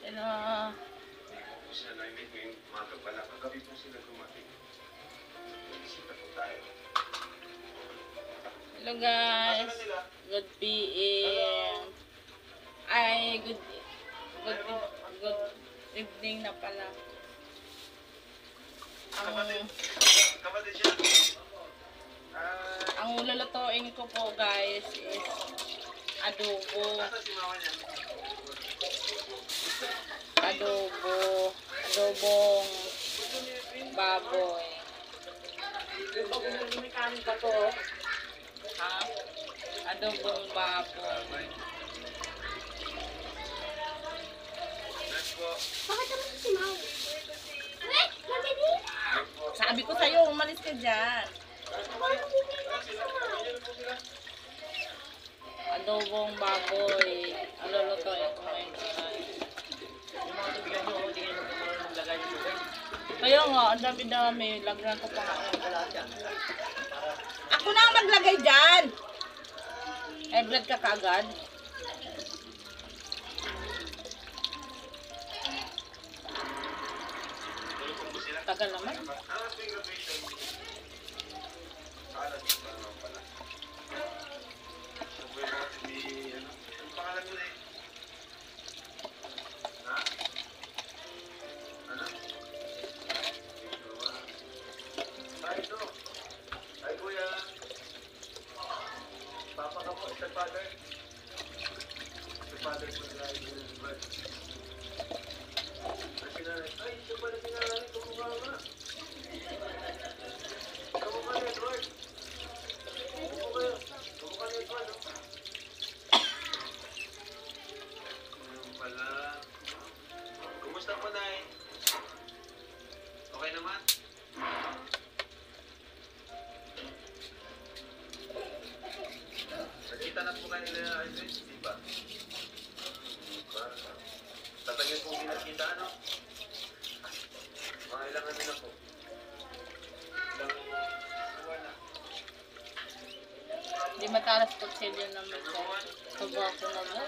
Pero, Hindi ko po sila na-meet ngayong umaga pala. Kagabi po sila dumating. Bisita po tayo. hello guys. Nasaan na sila? Good PM. Ay, good evening na pala. Kapatid siya. Ang lulutuin ko po guys is adobo. Nasaan si mama niya? Adobong baboy. Ha? Adobong baboy. Let's go. Bakit naman si Mau? Wait! Nandito! Sabi ko sa'yo, umalis ka dyan. Adobong baboy. Ang lulutuin ko ngayon guys. Kaya nga, ang dami-dami. Lagyan ko pa nga yung ako na ang maglagay dyan! Eh, blood ka kaagad. Tagal naman. Kumusta po, Nay? Okay naman? Nakita na po kayo nila, Idris, di ba? Tatagyan po hindi nakita, ano? Mga ilang ano na po? Ilang buwan na? Hindi matalas po sila naman sa pagwako na ba?